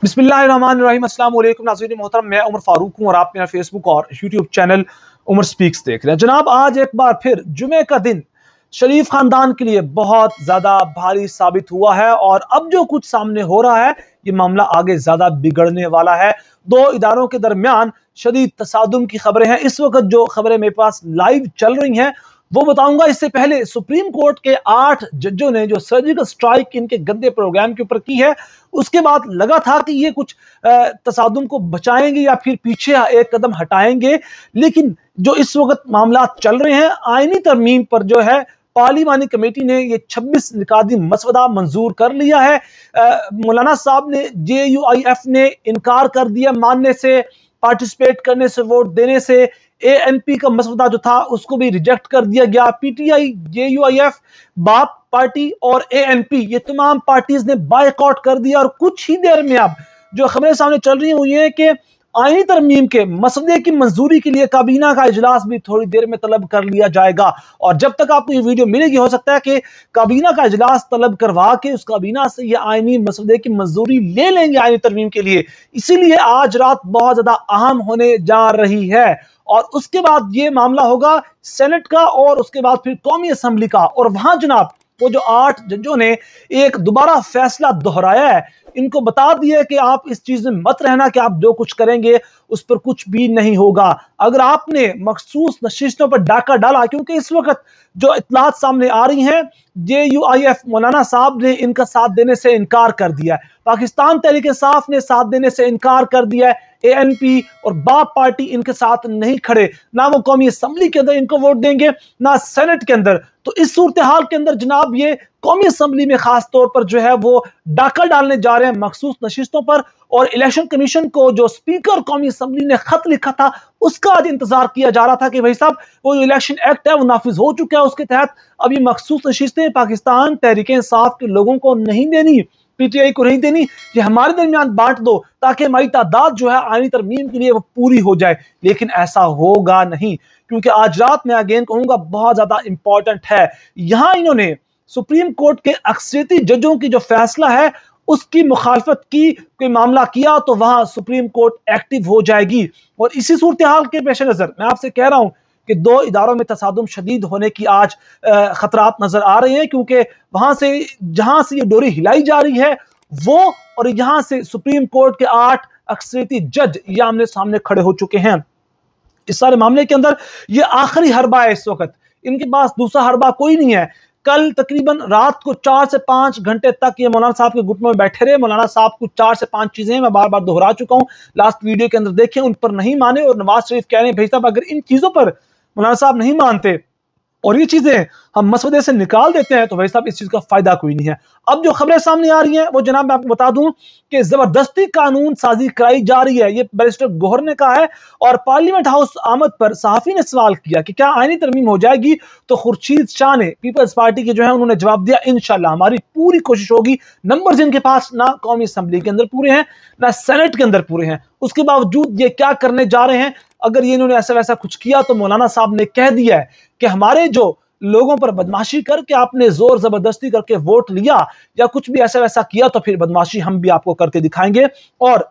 बिस्मिल्लाहिर्रहमानिर्रहीम अस्सलाम वालेकुम नाज़रीन मोहतरम, मैं उमर फारूक हूँ और आप मेरा फेसबुक और यूट्यूब चैनल उमर स्पीक्स देख रहे हैं। जनाब, आज एक बार फिर जुमे का दिन शरीफ खानदान के लिए बहुत ज़्यादा भारी साबित हुआ है और अब जो कुछ सामने हो रहा है ये मामला आगे ज़्यादा बिगड़ने वाला है। दो इदारों के दरमियान शदीद तसादुम की खबरें हैं। इस वक्त जो खबरें मेरे पास लाइव चल रही हैं वो बताऊंगा। इससे पहले सुप्रीम कोर्ट के 8 जजों ने जो सर्जिकल स्ट्राइक इनके गंदे प्रोग्राम के ऊपर की है, उसके बाद लगा था कि ये कुछ तसादुम को बचाएंगे या फिर पीछे एक कदम हटाएंगे, लेकिन जो इस वक्त मामला चल रहे हैं आईनी तरमीम पर जो है पार्लिमानी कमेटी ने ये 26 निकादी मसवदा मंजूर कर लिया है। मौलाना साहब ने JUIF ने इनकार कर दिया मानने से, पार्टिसिपेट करने से, वोट देने से। ANP का मसवदा जो था उसको भी रिजेक्ट कर दिया गया। PTI, JUIF, बाप पार्टी और ANP ये तमाम पार्टीज ने बायकॉट कर दिया और कुछ ही देर में अब जो खबरें सामने चल रही हुई हैं कि आईनी तरमीम के मसले की मंजूरी के लिए काबीना का इजलास भी थोड़ी देर में तलब कर लिया जाएगा। और जब तक आपको ये वीडियो मिलेगी हो सकता है कि काबीना का इजलास तलब करवा के उस काबीना से ये आईनी मसले की मंजूरी ले लेंगे आईनी तरमीम के लिए। इसीलिए आज रात बहुत ज्यादा अहम होने जा रही है और उसके बाद ये मामला होगा सेनेट का और उसके बाद फिर कौमी असम्बली का। और वहां जनाब वो जो 8 जजों ने एक दोबारा फैसला दोहराया है, इनको बता दिया कि आप इस चीज में मत रहना कि आप जो कुछ करेंगे उस पर कुछ भी नहीं होगा। अगर आपने मखसूस नशिस्तों पर डाका डाला, क्योंकि इस वक्त जो इतलात सामने आ रही हैं, JUIF मौलाना साहब ने इनका साथ देने से इनकार कर दिया है, पाकिस्तान तहरीक इंसाफ ने साथ देने से इनकार कर दिया है, ANP और बाप पार्टी इनके साथ नहीं खड़े, ना वो कौमी असम्बली के अंदर इनको वोट देंगे ना सेनेट के अंदर। तो इस सूरत हाल के अंदर जनाब ये कौमी असम्बली में खास तौर पर जो है वो डाका डालने जा रहे हैं मखसूस नशिस्तों पर। और इलेक्शन कमीशन को जो स्पीकर कौमी असम्बली ने खत लिखा था उसका आज इंतजार किया जा रहा था कि भाई साहब वो जो इलेक्शन एक्ट है वो नाफिज हो चुका है, उसके तहत अब ये मखसूस नशिस्तें पाकिस्तान तहरीक इंसाफ के लोगों को नहीं देनी, PTI को नहीं देनी, ये हमारे दरमियान बांट दो ताकि हमारी तादाद जो है आईनी तरमीम के लिए वो पूरी हो जाए। लेकिन ऐसा होगा नहीं, क्योंकि आज रात मैं अगेन कहूंगा बहुत ज्यादा इंपॉर्टेंट है। यहां इन्होंने सुप्रीम कोर्ट के अक्सरियती जजों की जो फैसला है उसकी मुखालफत की, कोई मामला किया तो वहां सुप्रीम कोर्ट एक्टिव हो जाएगी। और इसी सूरत हाल के पेश नजर मैं आपसे कह रहा हूं कि दो इदारों में तसादुम शदीद होने की आज खतरात नजर आ रहे हैं, क्योंकि वहां से जहां से ये डोरी हिलाई जा रही है वो और यहां से सुप्रीम कोर्ट के 8 अक्सरियती जज ये आमने सामने खड़े हो चुके हैं। इस सारे मामले के अंदर ये आखिरी हरबा है, इस वक्त इनके पास दूसरा हरबा कोई नहीं है। कल तकरीबन रात को 4 से 5 घंटे तक ये मौलाना साहब के घुटनों में बैठे रहे। मौलाना साहब को 4 से 5 चीजें मैं बार बार दोहरा चुका हूं, लास्ट वीडियो के अंदर देखें, उन पर नहीं माने। और नवाज शरीफ कह रहे हैं भाई साहब अगर इन चीजों पर मौलाना साहब नहीं मानते और ये चीजें हम मसवदे से निकाल देते हैं तो भाई साहब इस चीज का फायदा कोई नहीं है। अब जो खबरें सामने आ रही हैं वो जनाब मैं आपको बता दूं कि जबरदस्ती कानून साजी कराई जा रही है, ये बैरिस्टर गौहर ने कहा है। और पार्लियामेंट हाउस आमद पर सहाफी ने सवाल किया कि क्या आईनी तरमीम हो जाएगी, तो खुर्शीद शाह ने पीपल्स पार्टी के जो है उन्होंने जवाब दिया इंशाल्लाह हमारी पूरी कोशिश होगी। नंबर जिनके पास ना कौमी असम्बली के अंदर पूरे हैं ना सेनेट के अंदर पूरे हैं, उसके बावजूद ये क्या करने जा रहे हैं। अगर ये इन्होंने ऐसा वैसा कुछ किया तो मौलाना साहब ने कह दिया है कि हमारे जो लोगों पर बदमाशी करके आपने जोर जबरदस्ती करके वोट लिया या कुछ भी ऐसा वैसा किया तो फिर बदमाशी हम भी आपको करके दिखाएंगे। और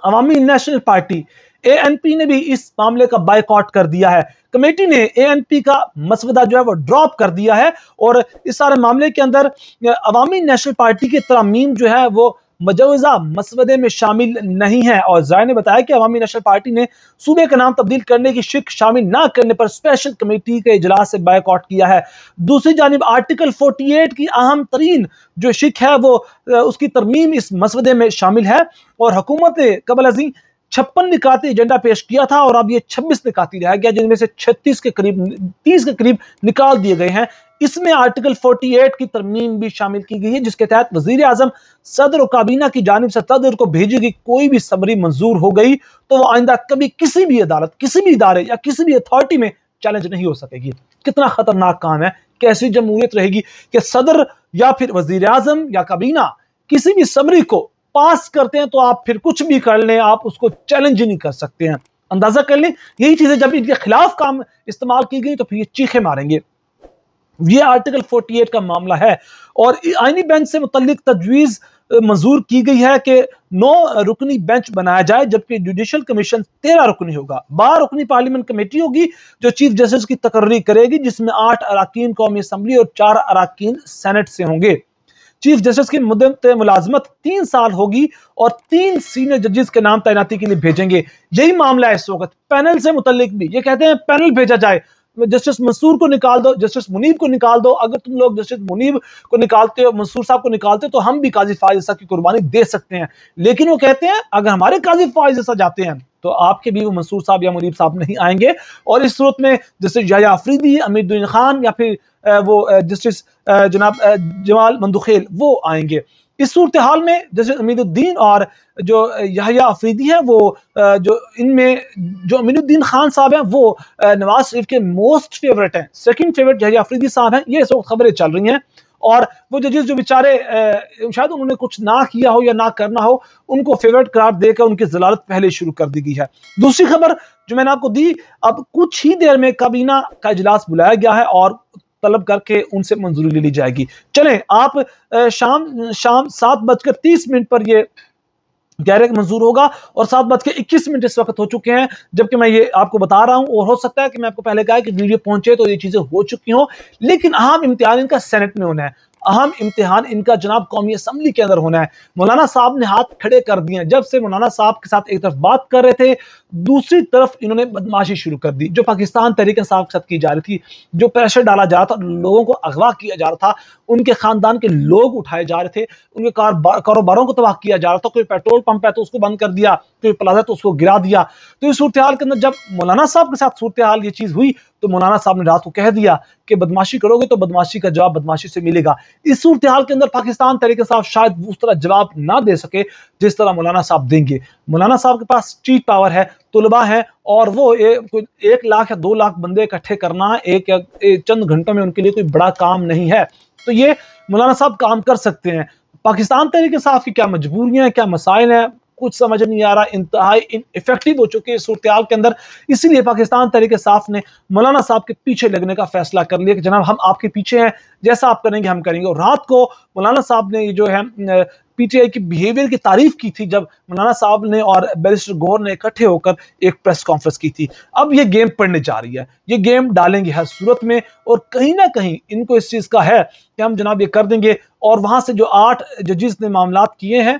अवामी नेशनल पार्टी ANP ने भी इस मामले का बायकॉट कर दिया है। कमेटी ने ANP का मसवदा जो है वो ड्रॉप कर दिया है और इस सारे मामले के अंदर अवामी नेशनल पार्टी की तरमीम जो है वो मजौजा मसवदे में शामिल नहीं है। और जाय ने बताया कि अवामी नेशनल पार्टी ने सूबे का नाम तब्दील करने की शिक शामिल ना करने पर स्पेशल कमेटी के इजलास से बायकॉट किया है। दूसरी जानिब आर्टिकल 48 की अहम तरीन जो शिक है वो उसकी तरमीम इस मसवदे में शामिल है। और हुकूमत ने कबल अजी 56 निकाती एजेंडा पेश किया था और अब ये 26 निकाती रह गया, जिनमें से 36 के करीब 30 के करीब निकाल दिए गए हैं। इसमें आर्टिकल 48 की तरमीम भी शामिल की गई है, जिसके तहत वजीर आजम सदर और काबीना की जानिब से सदर को भेजी गई कोई भी समरी मंजूर हो गई तो वो आइंदा कभी किसी भी अदालत, किसी भी इदारे या किसी भी अथॉरिटी में चैलेंज नहीं हो सकेगी। कितना खतरनाक काम है, कैसी जमहूरियत रहेगी कि सदर या फिर वजीर आजम या काबीना किसी भी समरी को पास करते हैं तो आप फिर कुछ भी कर लें, आप उसको चैलेंज ही नहीं कर सकते हैं। अंदाजा कर लें, यही चीजें जब इनके खिलाफ काम इस्तेमाल की गई तो फिर ये चीखे मारेंगे। ये आर्टिकल 48 का मामला है और आईनी बेंच से मुतल्लिक तजवीज़ मंजूर की गई है कि 9 रुकनी बेंच बनाया जाए, जबकि जुडिशल कमीशन 13 रुकनी होगा। 12 रुकनी पार्लियामेंट कमेटी होगी जो चीफ जस्टिस की तकर्री करेगी, जिसमें 8 अराकीन कौमी असम्बली और 4 अराकीन सेनेट से होंगे। चीफ जस्टिस की मुद्दत मुलाजमत 3 साल होगी और 3 सीनियर जजेस के नाम तैनाती के लिए भेजेंगे। यही मामला है इस वक्त पैनल से मुतल्लिक भी। ये कहते हैं पैनल भेजा जाए, जस्टिस मंसूर को निकाल दो, जस्टिस मुनीब को निकाल दो। अगर तुम लोग जस्टिस मुनीब को निकालते हो, मंसूर साहब को निकालते हो, तो हम भी काजी फाइज जैसा की कुर्बानी दे सकते हैं। लेकिन वो कहते हैं अगर हमारे काजी फाइज जैसा जाते हैं तो आपके भी वो मंसूर साहब या मुनीब साहब नहीं आएंगे। और इस सूरत में जस्टिस याह्या अफरीदी, अमीरुद्दीन खान या फिर वो जस्टिस जनाब जमाल मंदुखेल वो आएंगे। इस सूरत हाल में जस्टिस अमीरुद्दीन और जो याह्या अफरीदी हैं वो जो इनमें जो अमीरुद्दीन खान साहब हैं वो नवाज शरीफ के मोस्ट फेवरेट हैं। सेकंड फेवरेट याह्या अफरीदी साहब हैं। ये इस वक्त खबरें चल रही हैं और वो जजेस जो बेचारे शायद उन्होंने कुछ ना किया हो या ना करना हो, उनको फेवरेट करार देकर उनकी जलालत पहले शुरू कर दी गई है। दूसरी खबर जो मैंने आपको दी, अब कुछ ही देर में काबीना का इजलास बुलाया गया है और तलब करके उनसे मंजूरी ले ली जाएगी। चलें आप शाम 7:30 पर ये गैर मंजूर होगा और 7:21 इस वक्त हो चुके हैं जबकि मैं ये आपको बता रहा हूं। और हो सकता है कि मैं आपको पहले कहा कि वीडियो पहुंचे तो ये चीजें हो चुकी हों, लेकिन अहम इम्तिहान इनका सेनेट में होना है। अहम इम्तिहान इनका जनाब कौमी असम्बली के अंदर होना है। मौलाना साहब ने हाथ खड़े कर दिए हैं। जब से मौलाना साहब के साथ एक तरफ बात कर रहे थे, दूसरी तरफ इन्होंने बदमाशी शुरू कर दी जो पाकिस्तान तहरीक इंसाफ के साथ की जा रही थी, जो प्रेशर डाला जा रहा था, लोगों को अगवा किया जा रहा था, उनके खानदान के लोग उठाए जा रहे थे, उनके कारोबारों को तबाह किया जा रहा था। कोई पेट्रोल पंप है तो उसको बंद कर दिया, कोई प्लाजा तो उसको गिरा दिया। तो इस सूरत हाल के अंदर जब मौलाना साहब के साथ सूरत हाल ये चीज हुई तो मौलाना साहब ने रात को कह दिया कि बदमाशी करोगे तो बदमाशी का जवाब बदमाशी से मिलेगा। इस सूरत हाल के अंदर पाकिस्तान तहरीक इंसाफ शायद उस तरह जवाब ना दे सके जिस तरह मौलाना साहब देंगे। मौलाना साहब के पास चीट पावर है, तुलबा है और वो 1 लाख या 2 लाख बंदे इकट्ठे करना एक चंद घंटों में उनके लिए कोई बड़ा काम नहीं है। तो ये मौलाना साहब काम कर सकते हैं। पाकिस्तान तहरीक इंसाफ की क्या मजबूरियां हैं, क्या मसाइल हैं, कुछ समझ नहीं आ रहा। इंतहाई इफेक्टिव हो चुके हैं सूरत हाल के अंदर। इसीलिए पाकिस्तान तहरीक इंसाफ ने मौलाना साहब के पीछे लगने का फैसला कर लिया कि जनाब हम आपके पीछे हैं, जैसा आप करेंगे हम करेंगे। और रात को मौलाना साहब ने ये जो है पीटीआई की बिहेवियर की तारीफ की थी जब मौलाना साहब ने और बैरिस्टर गौहर ने इकट्ठे होकर एक प्रेस कॉन्फ्रेंस की थी। अब ये गेम पढ़ने जा रही है, ये गेम डालेंगे हर सूरत में और कहीं ना कहीं इनको इस चीज का है कि हम जनाब ये कर देंगे। और वहां से जो 8 जजेस ने मामलात किए हैं,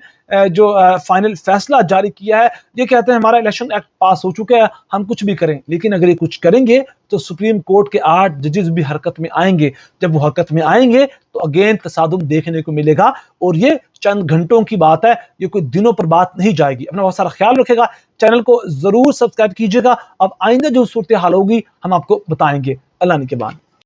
जो फाइनल फैसला जारी किया है, ये कहते हैं हमारा इलेक्शन एक्ट पास हो चुका है, हम कुछ भी करें। लेकिन अगर ये कुछ करेंगे तो सुप्रीम कोर्ट के 8 जजेस भी हरकत में आएंगे। जब वो हरकत में आएंगे तो अगेन तसादुम देखने को मिलेगा और ये चंद घंटों की बात है, ये कोई दिनों पर बात नहीं जाएगी। अपना बहुत सारा ख्याल रखेगा, चैनल को जरूर सब्सक्राइब कीजिएगा। अब आइंदा जो सूरत हाल होगी हम आपको बताएंगे। अल्लाह ने के बाद।